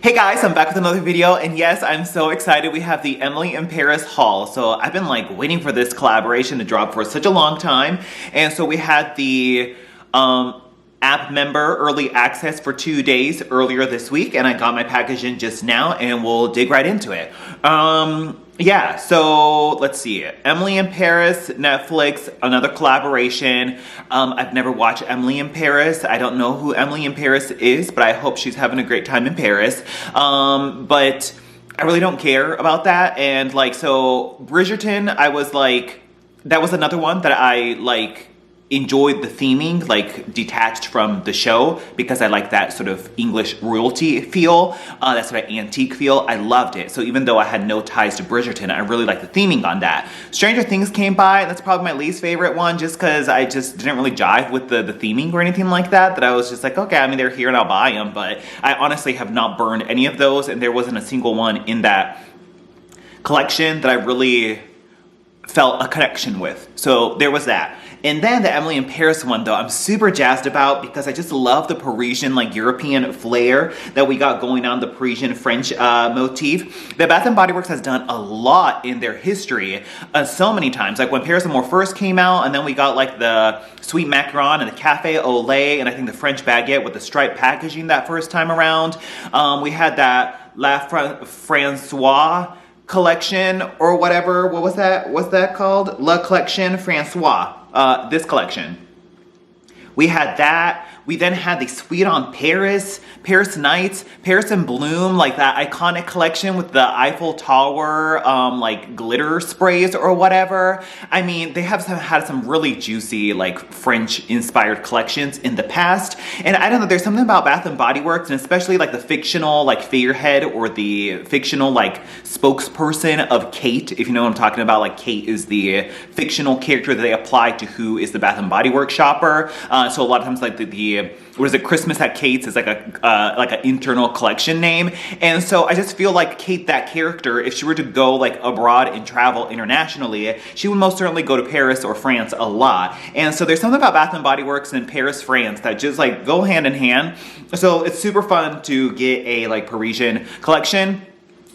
Hey guys, I'm back with another video, and yes, I'm so excited. We have the Emily in Paris haul. So I've been like waiting for this collaboration to drop for such a long time. And so we had the app member early access for 2 days earlier this week, and I got my package in just now, and we'll dig right into it. Yeah, so let's see. Emily in Paris, Netflix, another collaboration. I've never watched Emily in Paris. I don't know who Emily in Paris is, but I hope she's having a great time in Paris. But I really don't care about that. And like, so Bridgerton, I was like, that was another one that I like enjoyed the theming, like detached from the show, because I like that sort of English royalty feel, that sort of antique feel. I loved it. So even though I had no ties to Bridgerton, I really liked the theming on that. Stranger Things came by, and that's probably my least favorite one, just because I just didn't really jive with the theming or anything like that, that I was just like, okay, I mean, they're here and I'll buy them, but I honestly have not burned any of those, and there wasn't a single one in that collection that I really felt a connection with. So there was that. And then the Emily in Paris one, though, I'm super jazzed about, because I just love the Parisian, like, European flair that we got going on, the Parisian French motif. The Bath & Body Works has done a lot in their history, so many times. Like when Paris Amour first came out, and then we got like the sweet macaron and the cafe au lait, and I think the French baguette with the striped packaging that first time around. We had that La Francois collection or whatever. What was that? What's that called? La Collection Francois. This collection. We had that. We then had the Sweet on Paris, Paris Nights, Paris in Bloom, like that iconic collection with the Eiffel Tower, like glitter sprays or whatever. I mean, they have had some really juicy, like French-inspired collections in the past. And I don't know, there's something about Bath & Body Works, and especially like the fictional, like figurehead or the fictional, like spokesperson of Kate. If you know what I'm talking about, like Kate is the fictional character that they apply to who is the Bath & Body Works shopper. So a lot of times, like the what is it, Christmas at Kate's is like an internal collection name. And so I just feel like Kate, that character, if she were to go like abroad and travel internationally, she would most certainly go to Paris or France a lot. And so there's something about Bath & Body Works in Paris, France that just like go hand in hand. So it's super fun to get a like Parisian collection,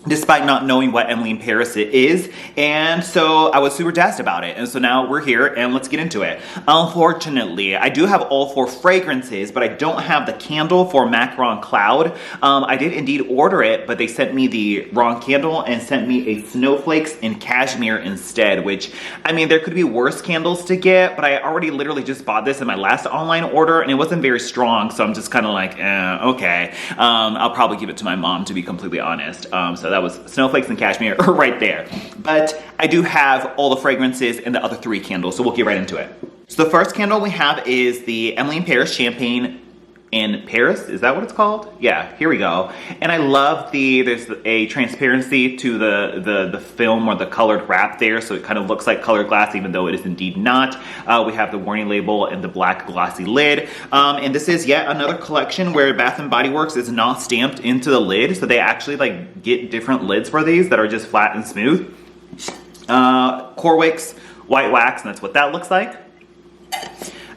despite not knowing what Emily in Paris it is. And so I was super jazzed about it. And so now we're here, and let's get into it. Unfortunately, I do have all 4 fragrances, but I don't have the candle for Macaron Cloud. I did indeed order it, but they sent me the wrong candle and sent me a Snowflakes and Cashmere instead, which, I mean, there could be worse candles to get, but I already literally just bought this in my last online order, and it wasn't very strong, so I'm just kind of like, okay. I'll probably give it to my mom, to be completely honest. So that was Snowflakes and Cashmere right there. But I do have all the fragrances and the other 3 candles, so we'll get right into it. So the first candle we have is the Emily in Paris Champagne in Paris. Is that what it's called? Yeah, here we go. And I love there's a transparency to the film or the colored wrap there, so it kind of looks like colored glass, even though it is indeed not. We have the warning label and the black glossy lid. And this is yet another collection where Bath & Body Works is not stamped into the lid, so they actually like get different lids for these that are just flat and smooth. Corwix white wax, and that's what that looks like.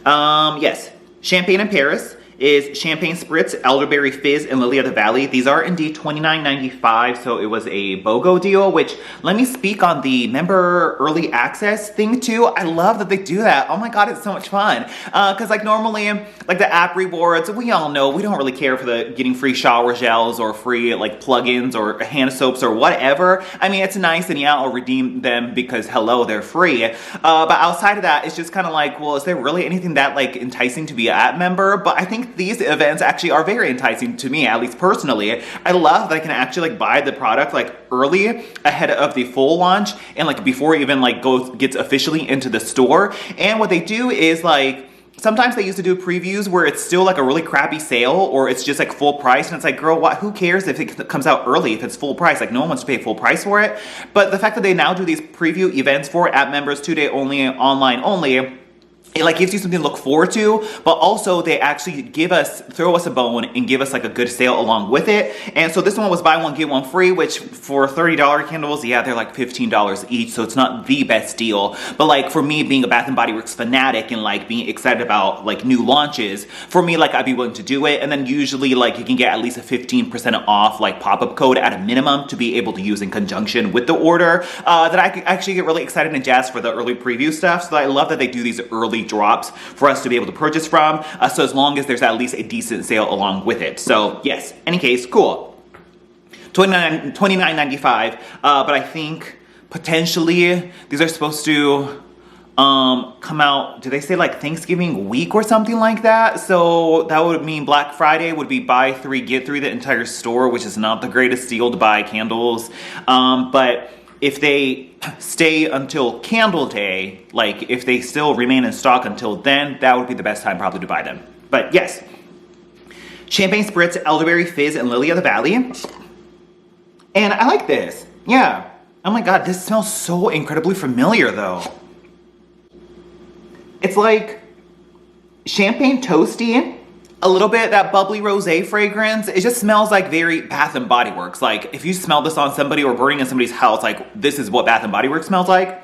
Yes, Champagne in Paris is Champagne Spritz, Elderberry Fizz, and Lily of the Valley. These are indeed $29.95, so it was a BOGO deal, which, let me speak on the member early access thing too. I love that they do that. Oh my god, it's so much fun. Because like normally, like the app rewards, we all know we don't really care for the getting free shower gels or free like plugins or hand soaps or whatever. I mean, it's nice, and yeah, I'll redeem them because hello, they're free. But outside of that, it's just kind of like, well, is there really anything that like enticing to be an app member? But I think these events actually are very enticing to me, at least personally. I love that I can actually like buy the product like early ahead of the full launch, and like before it even like gets officially into the store. And what they do is like, sometimes they used to do previews where it's still like a really crappy sale, or it's just like full price, and it's like, girl, what? Who cares if it comes out early if it's full price? Like, no one wants to pay full price for it. But the fact that they now do these preview events for app members, 2-day only, online only, it like gives you something to look forward to, but also they actually throw us a bone and give us like a good sale along with it. And so this one was buy one, get one free, which for $30 candles, yeah, they're like $15 each. So it's not the best deal. But like for me being a Bath & Body Works fanatic and like being excited about like new launches, for me, like I'd be willing to do it. And then usually like you can get at least a 15% off like pop-up code at a minimum to be able to use in conjunction with the order, that I could actually get really excited and jazzed for the early preview stuff. So I love that they do these early drops for us to be able to purchase from, so as long as there's at least a decent sale along with it. So yes, any case, cool. $29.95, but I think potentially these are supposed to come out, do they say like Thanksgiving week or something like that? So that would mean Black Friday would be buy three, get three the entire store, which is not the greatest deal to buy candles. But if they stay until Candle Day, like if they still remain in stock until then, that would be the best time probably to buy them. But yes, Champagne Spritz, Elderberry Fizz, and Lily of the Valley. And I like this. Yeah. Oh my God, this smells so incredibly familiar though. It's like champagne toasty, a little bit that bubbly rosé fragrance. It just smells like very Bath & Body Works. Like if you smell this on somebody or burning in somebody's house, like this is what Bath & Body Works smells like.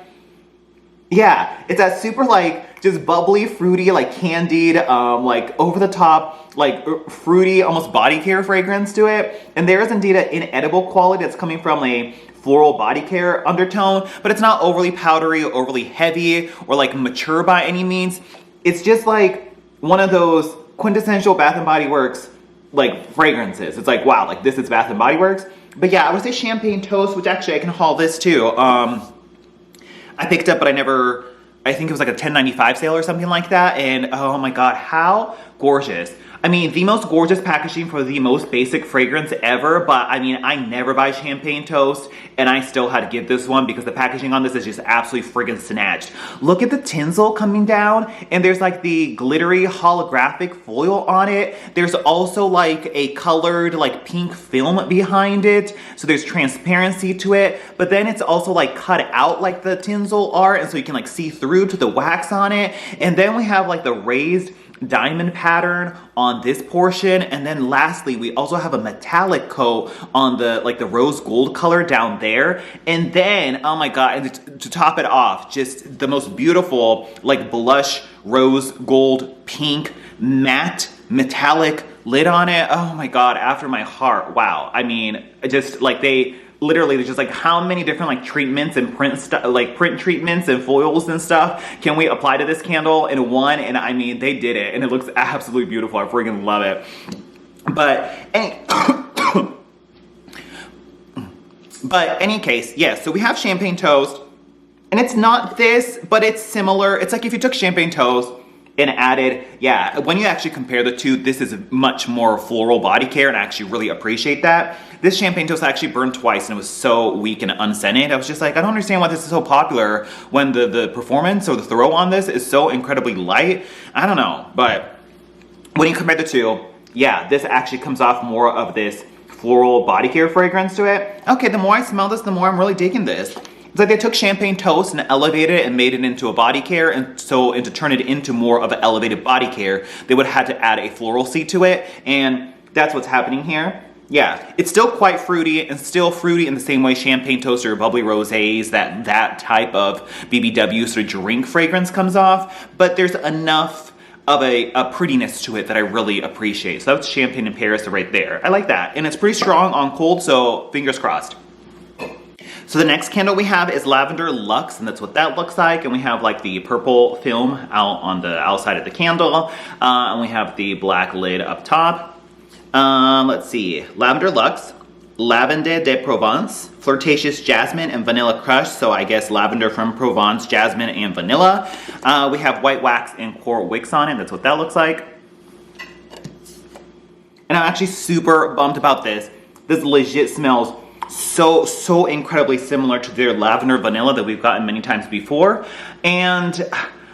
Yeah, it's that super like just bubbly, fruity, like candied, like over the top, like fruity, almost body care fragrance to it. And there is indeed an inedible quality that's coming from a floral body care undertone, but it's not overly powdery or overly heavy or like mature by any means. It's just like one of those quintessential Bath & Body Works like fragrances. It's like, wow, like this is Bath & Body Works. But yeah, I would say Champagne Toast, which actually I can haul this too. I picked up, but I think it was like a $10.95 sale or something like that. And oh my God, how gorgeous. I mean, the most gorgeous packaging for the most basic fragrance ever, but I mean, I never buy Champagne Toast, and I still had to get this one because the packaging on this is just absolutely friggin' snatched. Look at the tinsel coming down, and there's like the glittery holographic foil on it. There's also like a colored like pink film behind it, so there's transparency to it, but then it's also like cut out like the tinsel art, and so you can like see through to the wax on it. And then we have like the raised diamond pattern on this portion, and then lastly we also have a metallic coat on the like the rose gold color down there. And then oh my God, and to top it off, just the most beautiful like blush rose gold pink matte metallic lid on it. Oh my God, after my heart. Wow. I mean, just like they literally, there's just like how many different like treatments and print treatments and foils and stuff can we apply to this candle in one? And I mean, they did it, and it looks absolutely beautiful. I freaking love it. But any case, yes. So we have Champagne Toast, and it's not this, but it's similar. It's like if you took Champagne Toast and added, yeah, when you actually compare the two, this is much more floral body care, and I actually really appreciate that. This Champagne Toast actually burned twice, and it was so weak and unscented. I was just like, I don't understand why this is so popular when the performance or the throw on this is so incredibly light. I don't know, but when you compare the two, yeah, this actually comes off more of this floral body care fragrance to it. Okay, the more I smell this, the more I'm really digging this. It's like they took Champagne Toast and elevated it and made it into a body care, and to turn it into more of an elevated body care, they would have had to add a floral seed to it, and that's what's happening here. Yeah, it's still quite fruity, and still fruity in the same way Champagne Toast or bubbly rosés, that type of BBW sort of drink fragrance comes off, but there's enough of a prettiness to it that I really appreciate. So that's Champagne in Paris right there. I like that, and it's pretty strong on cold, so fingers crossed. So the next candle we have is Lavender Luxe, and that's what that looks like. And we have like the purple film out on the outside of the candle, and we have the black lid up top. Let's see, Lavender Luxe, Lavender de Provence, Flirtatious Jasmine, and Vanilla Crush. So I guess lavender from Provence, jasmine, and vanilla. We have white wax and coral wicks on it. That's what that looks like. And I'm actually super bummed about this. This legit smells so incredibly similar to their lavender vanilla that we've gotten many times before. And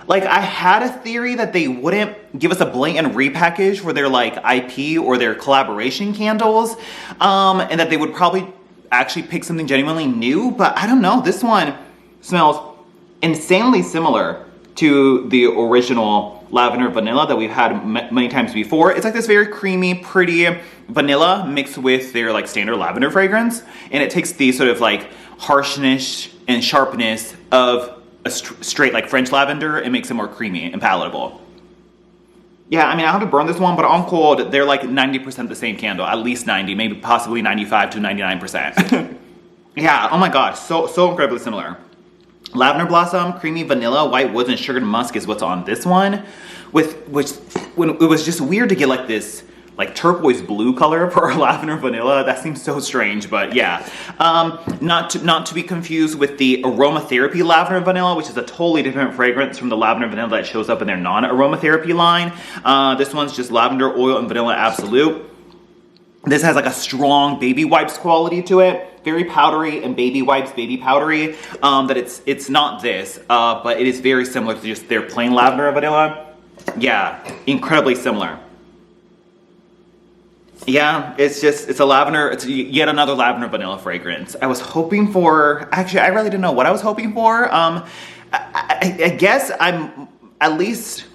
like, I had a theory that they wouldn't give us a blatant repackage for their like IP or their collaboration candles, and that they would probably actually pick something genuinely new, but I don't know. This one smells insanely similar to the original lavender vanilla that we've had many times before. It's like this very creamy, pretty vanilla mixed with their like standard lavender fragrance. And it takes the sort of like harshness and sharpness of a straight like French lavender and makes it more creamy and palatable. Yeah, I mean, I have to burn this one, but on cold, they're like 90% the same candle, at least 90, maybe possibly 95 to 99%. Yeah, oh my gosh, so incredibly similar. Lavender blossom, creamy vanilla, white woods, and sugared musk is what's on this one. When it was just weird to get like this like turquoise blue color for lavender vanilla. That seems so strange, but yeah. Not to be confused with the aromatherapy lavender vanilla, which is a totally different fragrance from the lavender vanilla that shows up in their non-aromatherapy line. This one's just lavender oil and vanilla absolute. This has like a strong baby wipes quality to it. Very powdery and baby wipes, baby powdery. That it's not this, but it is very similar to just their plain lavender vanilla. Yeah, incredibly similar. Yeah, it's a lavender, it's yet another lavender vanilla fragrance. I was hoping for, actually I really didn't know what I was hoping for. I guess I'm at least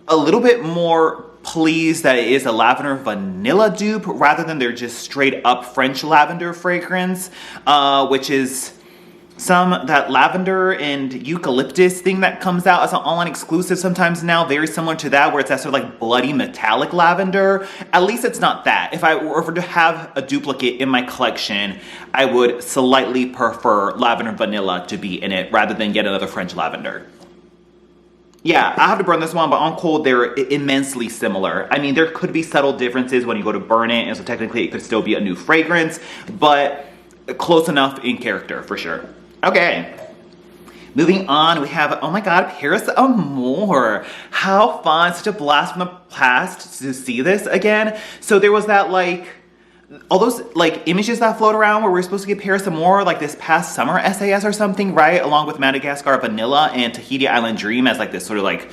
a little bit more pleased that it is a lavender vanilla dupe rather than their just straight up French lavender fragrance, which is that lavender and eucalyptus thing that comes out as an online exclusive sometimes now, very similar to that, where it's that sort of like bloody metallic lavender. At least it's not that. If I were to have a duplicate in my collection, I would slightly prefer lavender vanilla to be in it rather than yet another French lavender. Yeah, I have to burn this one, but on cold, they're immensely similar. I mean, there could be subtle differences when you go to burn it, and so technically it could still be a new fragrance, but close enough in character for sure. Okay, moving on, we have, oh my god, Paris Amour. How fun, such a blast from the past to see this again. So there was that like, all those like images that float around where we were supposed to get Paris Amour like this past summer SAS or something, right? Along with Madagascar Vanilla and Tahiti Island Dream as like this sort of like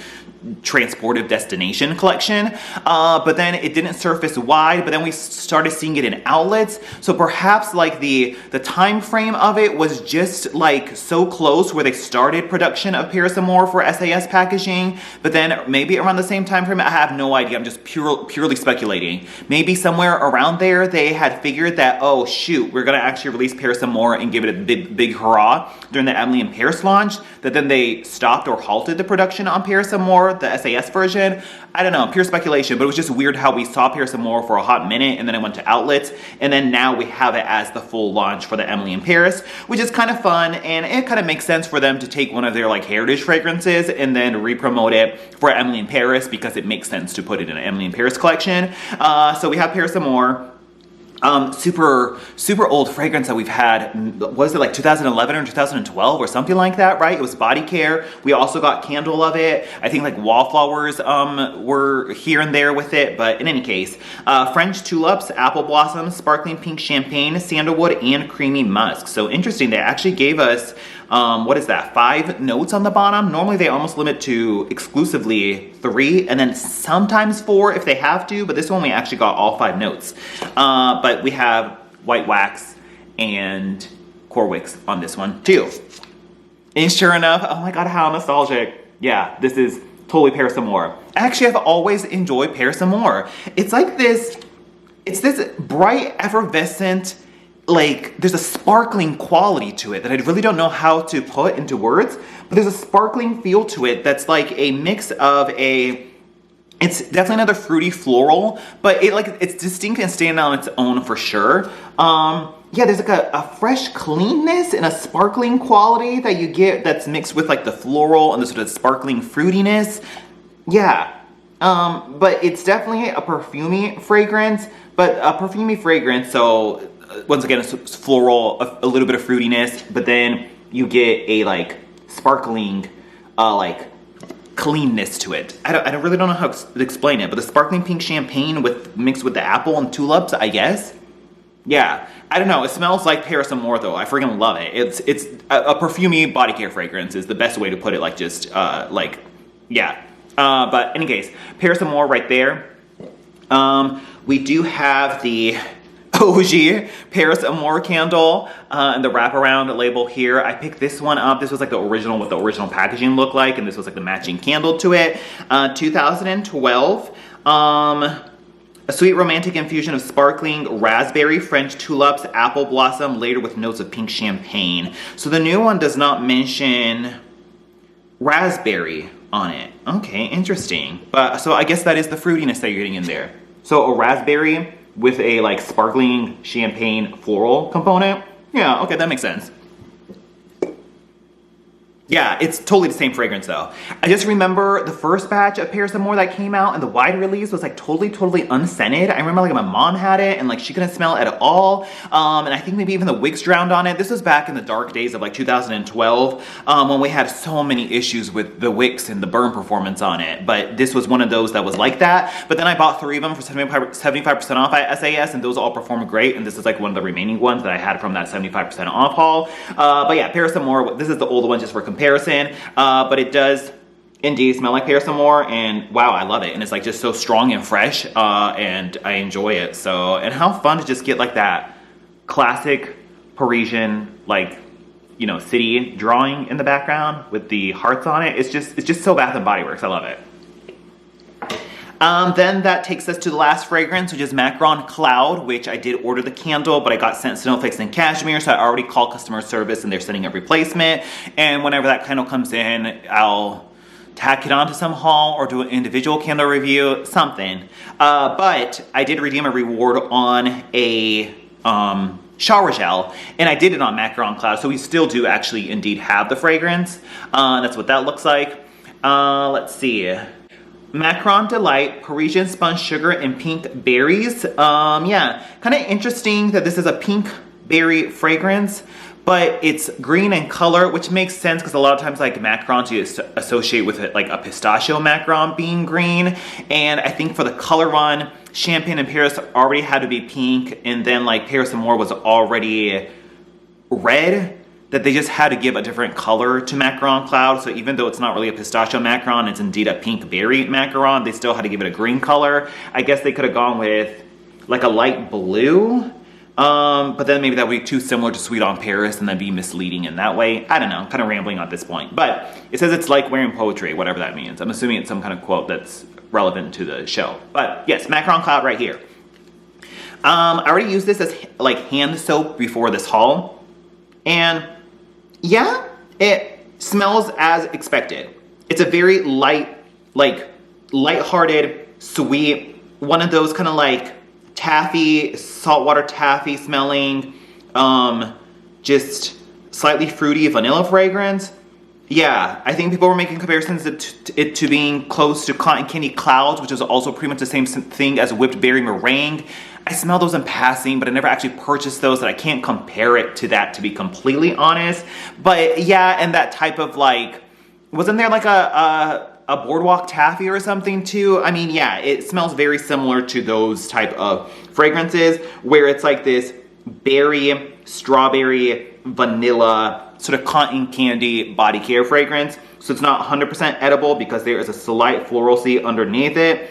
transportive destination collection, but then it didn't surface wide, but then we started seeing it in outlets. So perhaps like the time frame of it was just like so close where they started production of Paris Amour for SAS packaging, but then maybe around the same time frame, I have no idea. I'm just purely speculating. Maybe somewhere around there they had figured that, oh shoot, we're gonna actually release Paris Amour and give it a big hurrah during the Emily in Paris launch, that then they stopped or halted the production on Paris Amour, the SAS version. I don't know, pure speculation, but it was just weird how we saw Paris Amour for a hot minute and then it went to outlets, and then now we have it as the full launch for the Emily in Paris, which is kind of fun, and it kind of makes sense for them to take one of their like heritage fragrances and then re-promote it for Emily in Paris because it makes sense to put it in an Emily in Paris collection. So we have Paris Amour. Super old fragrance that we've had, was it like 2011 or 2012 or something like that, right? It was body care. We also got candle of it. I think like wallflowers were here and there with it, but in any case, French tulips, apple blossoms, sparkling pink champagne, sandalwood, and creamy musk. So interesting, they actually gave us what is that, 5 notes on the bottom? Normally they almost limit to exclusively 3 and then sometimes 4 if they have to, but this one we actually got all 5 notes. But we have white wax and core wicks on this one too. And sure enough, oh my god, how nostalgic. Yeah, this is totally Paris Amour. Actually, I've always enjoyed Paris Amour. It's like this, it's this bright, effervescent, like there's a sparkling quality to it that I really don't know how to put into words, but there's a sparkling feel to it that's like a mix of it's definitely another fruity floral, but it's distinct and standing on its own for sure. Yeah, there's like a fresh cleanness and a sparkling quality that you get that's mixed with like the floral and the sort of sparkling fruitiness. Yeah, but it's definitely a perfumey fragrance, so once again, it's floral, a little bit of fruitiness, but then you get a like sparkling, like cleanness to it. I really don't know how to explain it, but the sparkling pink champagne mixed with the apple and tulips, I guess. Yeah, I don't know. It smells like Paris Amour though. I freaking love it. It's a perfumey body care fragrance is the best way to put it. Like just yeah. But in any case, Paris Amour right there. We do have the OG Paris Amour candle, and the wraparound label here. I picked this one up. This was like the original, what the original packaging looked like, and this was like the matching candle to it. 2012. A sweet romantic infusion of sparkling raspberry, French tulips, apple blossom, layered with notes of pink champagne. So the new one does not mention raspberry on it. Okay, interesting. But so I guess that is the fruitiness that you're getting in there. So a raspberry with a like sparkling champagne floral component. Yeah, okay, that makes sense. Yeah, it's totally the same fragrance though. I just remember the first batch of Paris Amour that came out and the wide release was like totally unscented. I remember like my mom had it and like she couldn't smell it at all. And I think maybe even the wicks drowned on it. This was back in the dark days of like 2012 when we had so many issues with the wicks and the burn performance on it. But this was one of those that was like that. But then I bought 3 of them for 75% off at SAS and those all performed great. And this is like one of the remaining ones that I had from that 75% off haul. But yeah, Paris Amour, this is the older one just for comparison, but it does indeed smell like Paris Amour, and wow, I love it. And it's like just so strong and fresh, and I enjoy it. So, and how fun to just get like that classic Parisian, like, you know, city drawing in the background with the hearts on it. It's just so Bath and Body Works. I love it. Then that takes us to the last fragrance, which is Macaron Cloud, which I did order the candle, but I got sent Snowflakes and Cashmere, so I already called customer service and they're sending a replacement. And whenever that candle comes in, I'll tack it onto some haul or do an individual candle review, something. But I did redeem a reward on a shower gel, and I did it on Macaron Cloud, so we still do actually indeed have the fragrance. That's what that looks like. Let's see. Macaron Delight, Parisian Sponge Sugar, and Pink Berries. Yeah, kind of interesting that this is a pink berry fragrance, but it's green in color, which makes sense because a lot of times like macarons you associate with it like a pistachio macaron being green. And I think for the color run, Champagne in Paris already had to be pink, and then like Paris Amour was already red, that they just had to give a different color to Macaron Cloud. So even though it's not really a pistachio macaron, it's indeed a pink berry macaron, they still had to give it a green color. I guess they could have gone with like a light blue, but then maybe that would be too similar to Sweet on Paris and then be misleading in that way. I don't know, kind of rambling at this point. But it says it's like wearing poetry, whatever that means. I'm assuming it's some kind of quote that's relevant to the show. But yes, Macaron Cloud right here. I already used this as like hand soap before this haul. And yeah, it smells as expected. It's a very light, like lighthearted, sweet, one of those kind of like taffy, saltwater taffy smelling, just slightly fruity vanilla fragrance. Yeah, I think people were making comparisons to being close to Cotton Candy Clouds, which is also pretty much the same thing as Whipped Berry Meringue. I smell those in passing, but I never actually purchased those, and I can't compare it to that, to be completely honest. But yeah, and that type of like, wasn't there like a boardwalk taffy or something too? I mean, yeah, it smells very similar to those type of fragrances where it's like this berry, strawberry, vanilla, sort of cotton candy body care fragrance. So it's not 100% edible because there is a slight floralcy underneath it.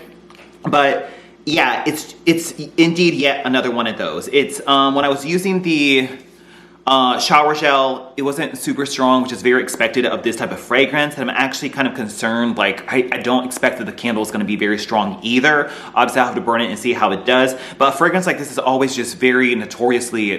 But yeah, it's indeed yet another one of those. It's when I was using the shower gel, it wasn't super strong, which is very expected of this type of fragrance. And I'm actually kind of concerned, like I don't expect that the candle is going to be very strong either. Obviously I'll have to burn it and see how it does. But a fragrance like this is always just very notoriously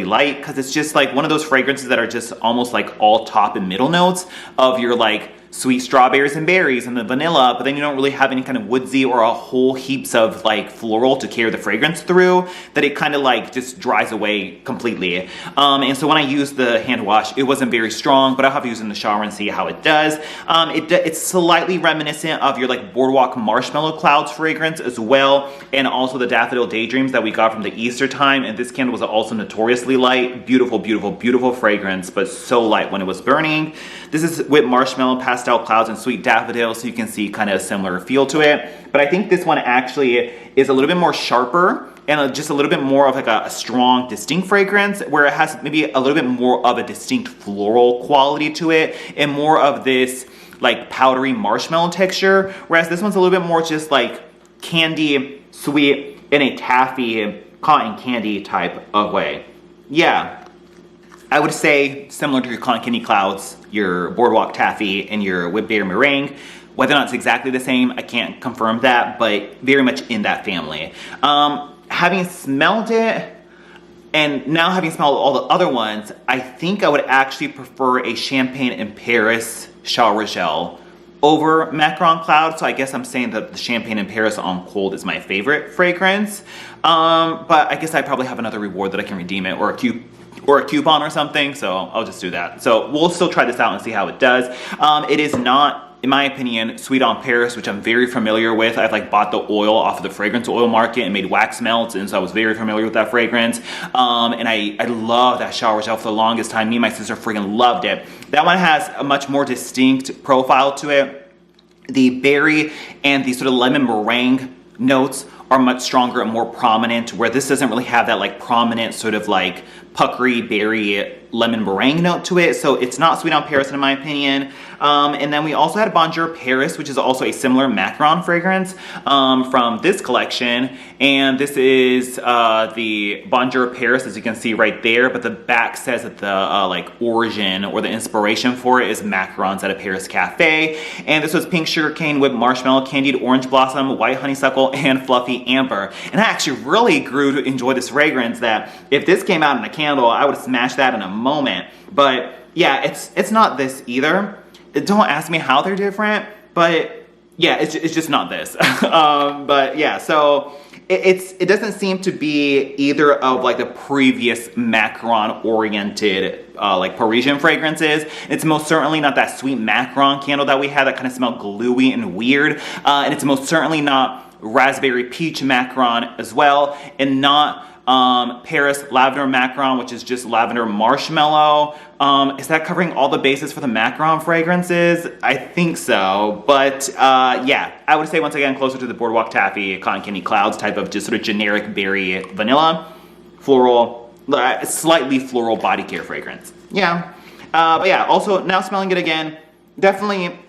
light, because it's just like one of those fragrances that are just almost like all top and middle notes of your like sweet strawberries and berries and the vanilla, but then you don't really have any kind of woodsy or a whole heaps of like floral to carry the fragrance through, that it kind of like just dries away completely. And so when I used the hand wash, it wasn't very strong, but I'll have to use it in the shower and see how it does. It's slightly reminiscent of your like Boardwalk Marshmallow Clouds fragrance as well, and also the Daffodil Daydreams that we got from the Easter time. And this candle was also notoriously light. Beautiful, beautiful, beautiful fragrance, but so light when it was burning. This is with marshmallow, pastel clouds, and sweet daffodil, so you can see kind of a similar feel to it. But I think this one actually is a little bit more sharper and just a little bit more of like a strong, distinct fragrance, where it has maybe a little bit more of a distinct floral quality to it and more of this like powdery marshmallow texture, whereas this one's a little bit more just like candy, sweet, and a taffy cotton candy type of way. Yeah, I would say similar to your cotton candy clouds, your boardwalk taffy, and your whipped berry meringue. Whether or not it's exactly the same, I can't confirm that, but very much in that family. Having smelled it, and now having smelled all the other ones, I think I would actually prefer a Champagne in Paris shower gel over Macaron Cloud. So I guess I'm saying that the Champagne in Paris on cold is my favorite fragrance. But I guess I probably have another reward that I can redeem it, or a coupon or something, so I'll just do that. So we'll still try this out and see how it does. It is not, in my opinion, Sweet on Paris, which I'm very familiar with. I've like bought the oil off of the fragrance oil market and made wax melts, and so I was very familiar with that fragrance. And I love that shower gel for the longest time. Me and my sister freaking loved it. That one has a much more distinct profile to it. The berry and the sort of lemon meringue notes are much stronger and more prominent, where this doesn't really have that like prominent sort of like puckery berry lemon meringue note to it. So it's not Sweet on Paris in my opinion. And then we also had Bonjour Paris, which is also a similar Macaron fragrance from this collection. And this is the Bonjour Paris, as you can see right there, but the back says that the like origin or the inspiration for it is Macarons at a Paris cafe. And this was pink sugarcane, whipped marshmallow, candied orange blossom, white honeysuckle, and fluffy amber. And I actually really grew to enjoy this fragrance, that if this came out in a candle, I would smash that in a moment. But yeah, it's not this either. Don't ask me how they're different, but yeah, it's just not this. But yeah, so it doesn't seem to be either of like the previous Macaron oriented like Parisian fragrances. It's most certainly not that sweet Macaron candle that we had that kind of smelled gluey and weird. And it's most certainly not raspberry peach Macaron as well, and not Paris Lavender Macaron, which is just lavender marshmallow. Is that covering all the bases for the Macaron fragrances? I think so. But yeah, I would say once again closer to the Boardwalk Taffy, Cotton Candy Clouds type of just sort of generic berry vanilla, floral, slightly floral body care fragrance. Yeah. But yeah, also now smelling it again, definitely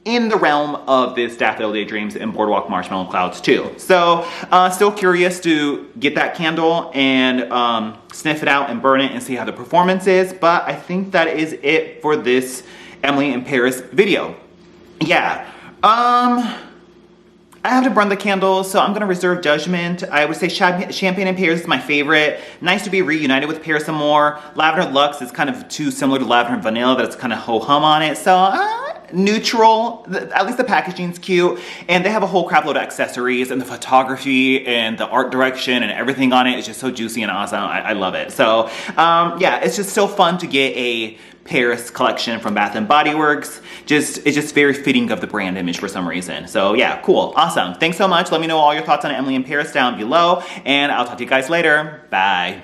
in the realm of this Daffodil Daydreams and Boardwalk Marshmallow Clouds too. So still curious to get that candle and sniff it out and burn it and see how the performance is. But I think that is it for this Emily in Paris video. Yeah. I have to burn the candles, so I'm gonna reserve judgment. I would say Champagne in Paris is my favorite. Nice to be reunited with Paris Amour. Lavender Luxe is kind of too similar to Lavender Vanilla, that it's kind of ho-hum on it. So neutral, at least the packaging's cute. And they have a whole crap load of accessories, and the photography and the art direction and everything on it is just so juicy and awesome. I love it. So yeah, it's just so fun to get a Paris collection from Bath & Body Works. It's just very fitting of the brand image for some reason. So yeah, cool, awesome. Thanks so much. Let me know all your thoughts on Emily in Paris down below, and I'll talk to you guys later. Bye.